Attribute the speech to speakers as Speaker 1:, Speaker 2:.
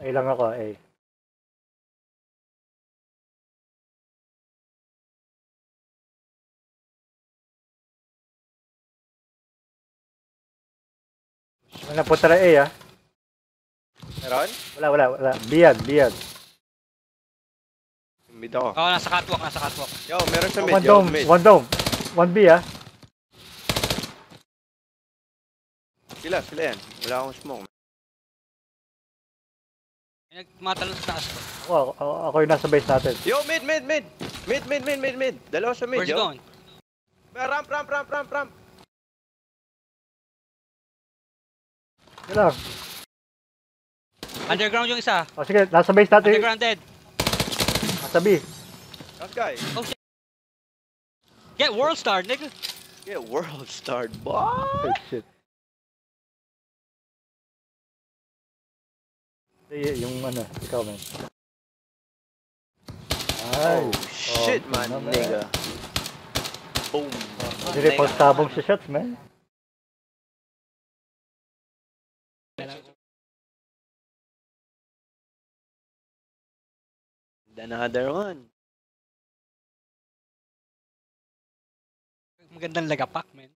Speaker 1: A lang ako, A. Wala po tara A, ah.
Speaker 2: Meron?
Speaker 1: Wala. B yan.
Speaker 2: Mid ako.
Speaker 3: Oo, nasa catwalk.
Speaker 2: Yo, meron sa mid.
Speaker 1: One
Speaker 2: Yo,
Speaker 1: dome,
Speaker 2: mid.
Speaker 1: one dome. One B, ah.
Speaker 2: Sila yan. Wala akong smoke.
Speaker 3: May nagmatalon sa taas ko.
Speaker 1: Ako yung nasa base natin.
Speaker 2: Yo, mid. Dalawa sa mid,
Speaker 3: Where's he
Speaker 2: yo.
Speaker 3: going?
Speaker 2: Ramp.
Speaker 1: Yan lang.
Speaker 3: Underground yung isa.
Speaker 1: O sige, nasa base natin.
Speaker 3: Underground dead.
Speaker 1: Nasa B.
Speaker 2: Last guy.
Speaker 3: Oh shit. Get World Star, nigga.
Speaker 2: Yeah, world start, boy.
Speaker 1: Oh shit. Yung ano, ikaw man. Ay.
Speaker 2: Oh, shit, man,
Speaker 1: naman.
Speaker 2: nigga. Boom.
Speaker 1: Hindi pang sabong sa shots, man.
Speaker 2: Another one.
Speaker 3: Magandang lagapak, man.